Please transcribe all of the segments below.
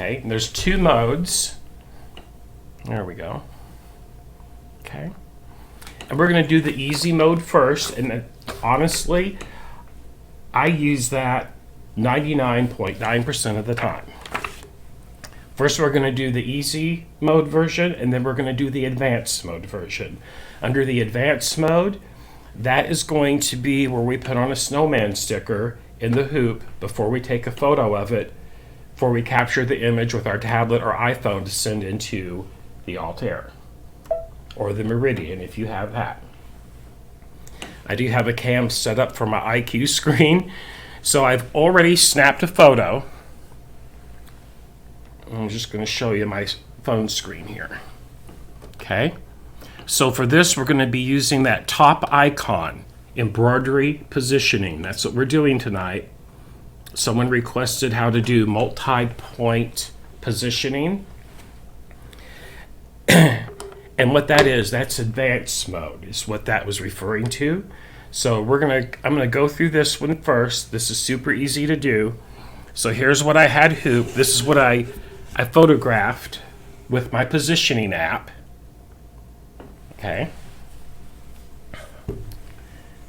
Okay, and there's two modes. There we go. Okay. And we're going to do the easy mode first, and honestly, I use that 99.9% of the time. First, we're going to do the easy mode version, and then we're going to do the advanced mode version. Under the advanced mode, that is going to be where we put on a snowman sticker in the hoop before we take a photo of it, before we capture the image with our tablet or iPhone to send into the Altair or the Merdian if you have that. I do have a cam set up for my IQ screen, so I've already snapped a photo. I'm just going to show you my phone screen here. Okay, so for this we're going to be using that top icon, embroidery positioning. That's what we're doing tonight. Someone requested how to do multi-point positioning. And what that is, that's advanced mode, is what that was referring to. So I'm gonna go through this one first. This is super easy to do. So here's what I had hoop. This is what I photographed with my positioning app. Okay.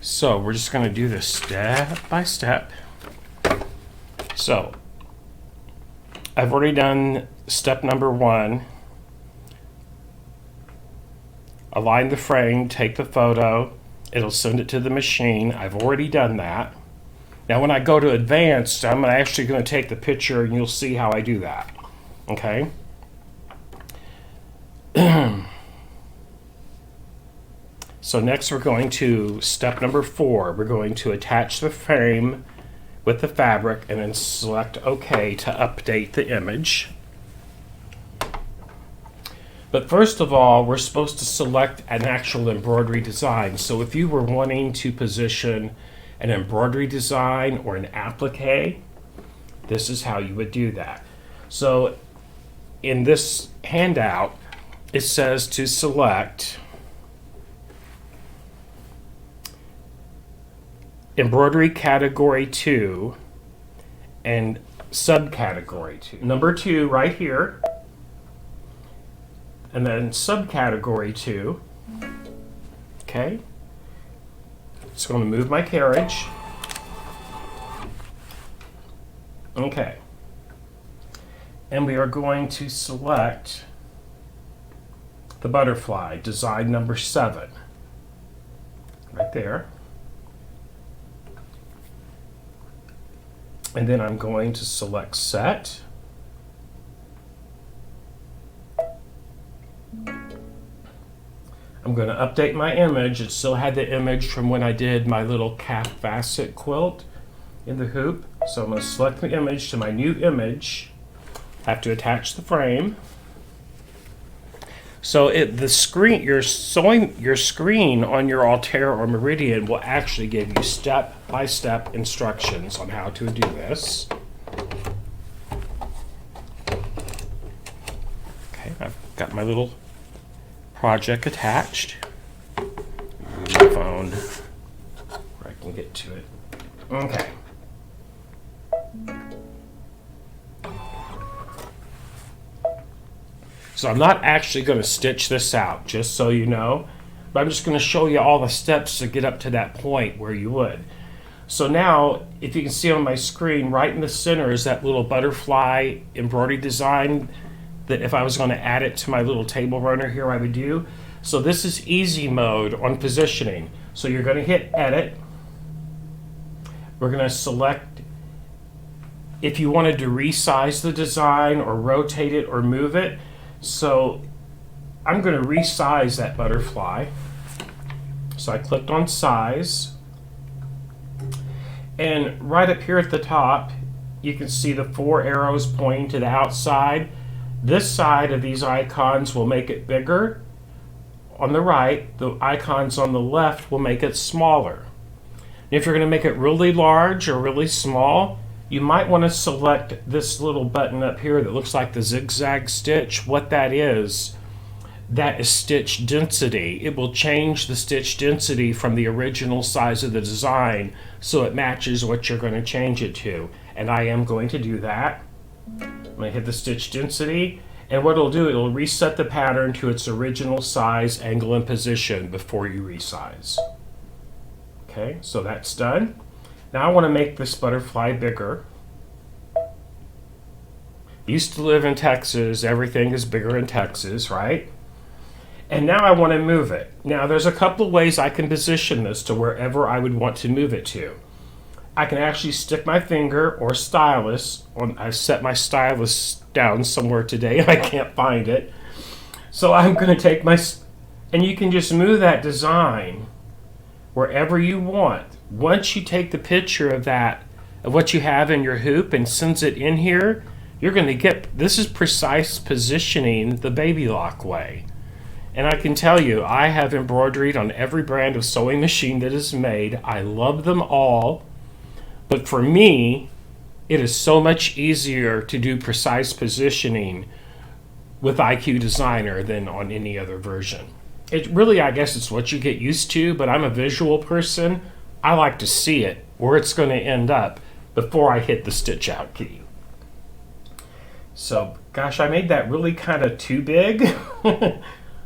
So we're just gonna do this step by step. So I've already done step number 1. Align the frame, take the photo, it'll send it to the machine. I've already done that. Now when I go to advanced, I'm actually going to take the picture and you'll see how I do that. Okay? So next we're going to step number 4. We're going to attach the frame with the fabric and then select OK to update the image. But first of all, we're supposed to select an actual embroidery design. So if you were wanting to position an embroidery design or an applique, this is how you would do that. So in this handout, it says to select embroidery category 2 and subcategory 2. Number 2 right here. And then subcategory 2, okay, it's going to move my carriage, okay, and we are going to select the butterfly, design number 7, right there, and then I'm going to select set. I'm going to update my image. It still had the image from when I did my little calf facet quilt in the hoop. So I'm going to select the image to my new image. I have to attach the frame. So your screen on your Altair or Merdian will actually give you step-by-step instructions on how to do this. Okay, I've got my little project attached. My phone where I can get to it. Okay. So I'm not actually going to stitch this out, just so you know, but I'm just going to show you all the steps to get up to that point where you would. So now, if you can see on my screen, right in the center is that little butterfly embroidery design that if I was going to add it to my little table runner here, I would do. So this is easy mode on positioning. So you're going to hit edit. We're going to select if you wanted to resize the design or rotate it or move it. So I'm going to resize that butterfly. So I clicked on size. And right up here at the top, you can see the 4 arrows pointing to the outside. This side of these icons will make it bigger. On the right, the icons on the left will make it smaller. And if you're going to make it really large or really small, you might want to select this little button up here that looks like the zigzag stitch. What that is stitch density. It will change the stitch density from the original size of the design so it matches what you're going to change it to. And I am going to do that. I'm going to hit the stitch density, and what it'll do, it'll reset the pattern to its original size, angle, and position before you resize. Okay, so that's done. Now I want to make this butterfly bigger. Used to live in Texas, everything is bigger in Texas, right? And now I want to move it. Now there's a couple of ways I can position this to wherever I would want to move it to. I can actually stick my finger or stylus on. I've set my stylus down somewhere today and I can't find it. So I'm going to take my, and you can just move that design wherever you want. Once you take the picture of that, of what you have in your hoop and sends it in here, you're going to get, this is precise positioning the baby lock way. And I can tell you, I have embroidered on every brand of sewing machine that is made. I love them all. But for me, it is so much easier to do precise positioning with IQ Designer than on any other version. It really, I guess it's what you get used to, but I'm a visual person. I like to see it, where it's going to end up before I hit the stitch out key. So, gosh, I made that really kind of too big.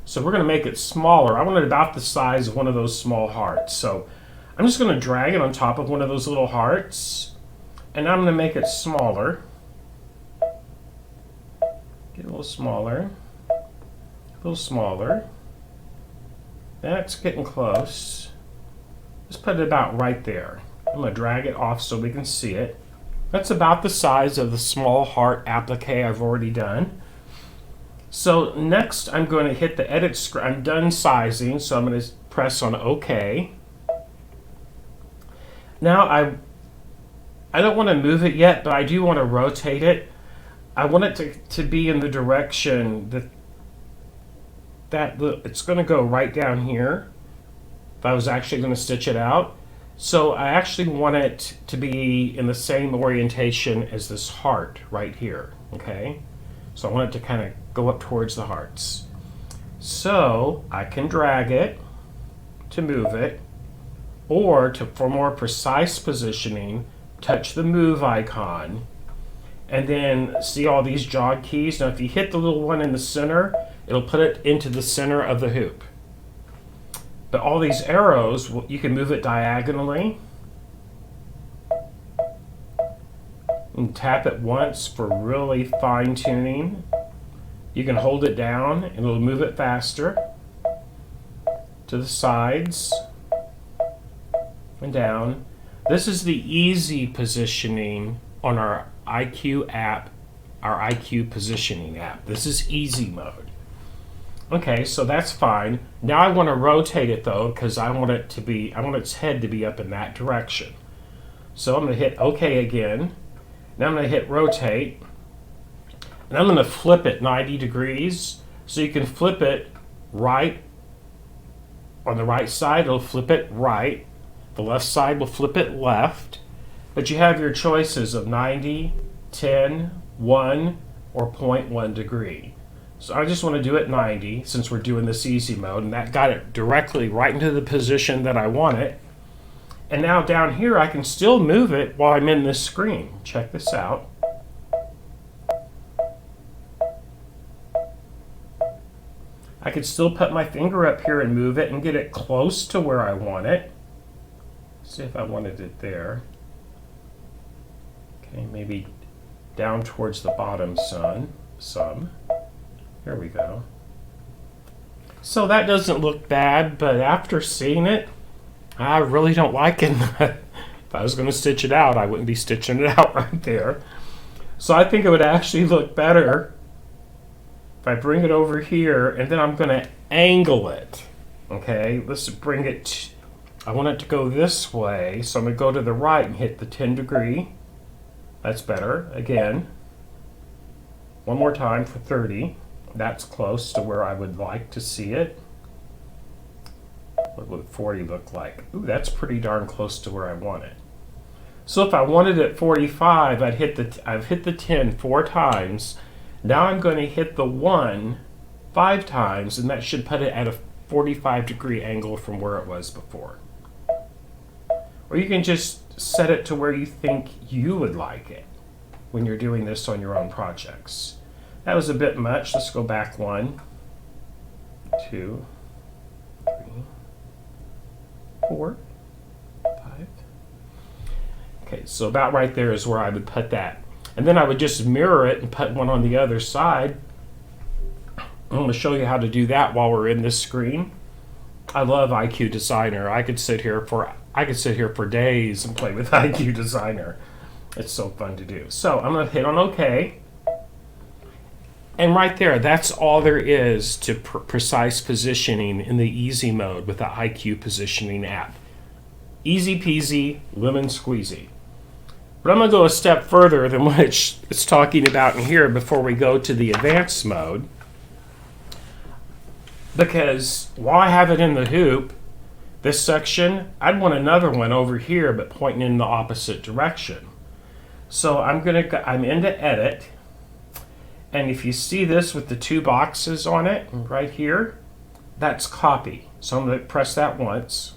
So we're going to make it smaller. I want it about the size of one of those small hearts. So I'm just going to drag it on top of one of those little hearts, and I'm going to make it smaller. Get a little smaller. A little smaller. That's getting close. Just put it about right there. I'm going to drag it off so we can see it. That's about the size of the small heart applique I've already done. So next I'm going to hit the edit screen. I'm done sizing, so I'm going to press on OK. Now I don't want to move it yet, but I do want to rotate it. I want it to be in the direction that it's going to go right down here if I was actually going to stitch it out. So I actually want it to be in the same orientation as this heart right here, okay? So I want it to kind of go up towards the hearts. So I can drag it to move it, or for more precise positioning, touch the move icon, and then see all these jog keys. Now if you hit the little one in the center, it'll put it into the center of the hoop. But all these arrows, you can move it diagonally. And tap it once for really fine tuning. You can hold it down and it'll move it faster to the sides and down. This is the easy positioning on our IQ app, our IQ positioning app. This is easy mode. Okay, so that's fine. Now I want to rotate it though, because I want its head to be up in that direction. So I'm going to hit OK again. Now I'm going to hit rotate, and I'm going to flip it 90 degrees. So you can flip it right. On the right side, it'll flip it right. The left side will flip it left. But you have your choices of 90, 10, 1, or 0.1 degree. So I just want to do it 90 since we're doing this easy mode, and that got it directly right into the position that I want it. And now down here I can still move it while I'm in this screen. Check this out. I could still put my finger up here and move it and get it close to where I want it. See if I wanted it there. Okay, maybe down towards the bottom some. Here we go. So that doesn't look bad, but after seeing it, I really don't like it. If I was going to stitch it out, I wouldn't be stitching it out right there. So I think it would actually look better if I bring it over here, and then I'm going to angle it. Okay, let's bring it, I want it to go this way, so I'm going to go to the right and hit the 10 degree. That's better. Again, one more time for 30. That's close to where I would like to see it. What would 40 look like? Ooh, that's pretty darn close to where I want it. So if I wanted it 45, I've hit the 10 4 times. Now I'm going to hit the 1 5 times, and that should put it at a 45 degree angle from where it was before. Or you can just set it to where you think you would like it. when you're doing this on your own projects. That was a bit much. Let's go back 1, 2, 3, 4, 5. Okay, so about right there is where I would put that. And then I would just mirror it and put one on the other side. I'm going to show you how to do that while we're in this screen. I love IQ Designer. I could sit here for days and play with IQ Designer. It's so fun to do. So I'm going to hit on OK. And right there, that's all there is to precise positioning in the easy mode with the IQ positioning app. Easy peasy, lemon squeezy. But I'm going to go a step further than what it's talking about in here before we go to the advanced mode. Because while I have it in the hoop, this section, I'd want another one over here but pointing in the opposite direction. So I'm into edit, and if you see this with the 2 boxes on it right here, that's copy. So I'm going to press that once,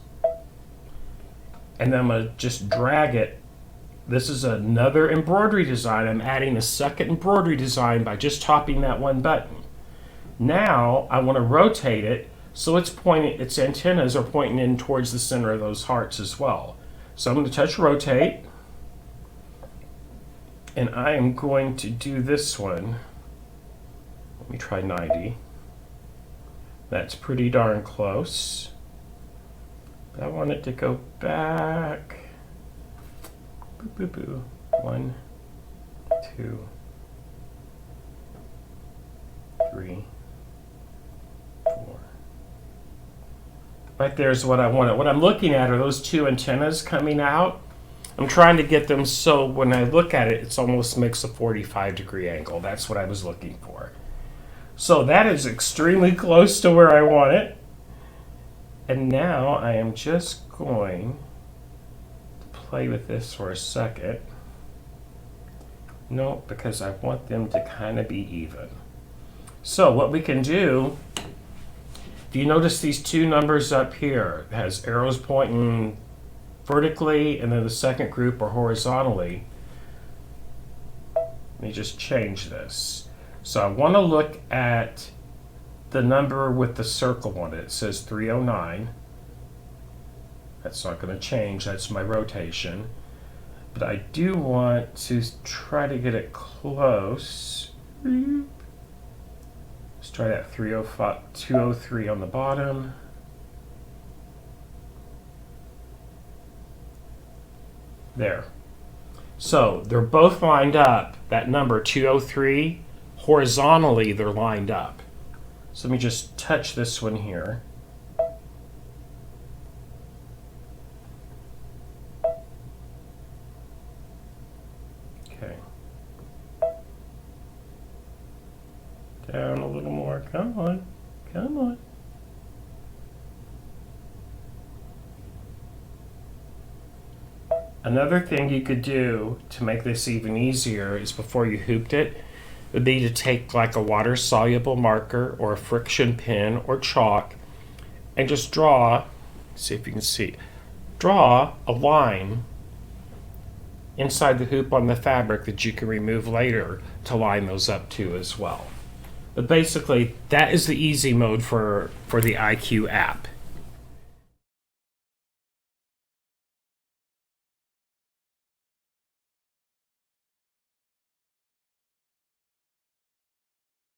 and then I'm going to just drag it. This is another embroidery design. I'm adding a second embroidery design by just tapping that one button. Now I want to rotate it so its antennas are pointing in towards the center of those hearts as well. So I'm going to touch rotate, and I am going to do this one. Let me try 90. That's pretty darn close. I want it to go back. Boo, boo, boo. 1, 2, 3, 4. Right there is what I wanted. What I'm looking at are those 2 antennas coming out. I'm trying to get them so when I look at it, it almost makes a 45-degree angle. That's what I was looking for. So that is extremely close to where I want it. And now I am just going to play with this for a second. No, because I want them to kind of be even. So what we can do, do you notice these 2 numbers up here? It has arrows pointing vertically, and then the second group are horizontally. Let me just change this. So I want to look at the number with the circle on it. It says 309. That's not going to change. That's my rotation. But I do want to try to get it close. Let's try that 305, 203 on the bottom. There. So they're both lined up. That number 203, horizontally they're lined up. So let me just touch this one here. Okay. Down a little more. Come on. Come on. Another thing you could do to make this even easier is before you hooped it, would be to take like a water-soluble marker or a friction pen or chalk and just draw, see if you can see, draw a line inside the hoop on the fabric that you can remove later to line those up to as well. But basically, that is the easy mode for the IQ app.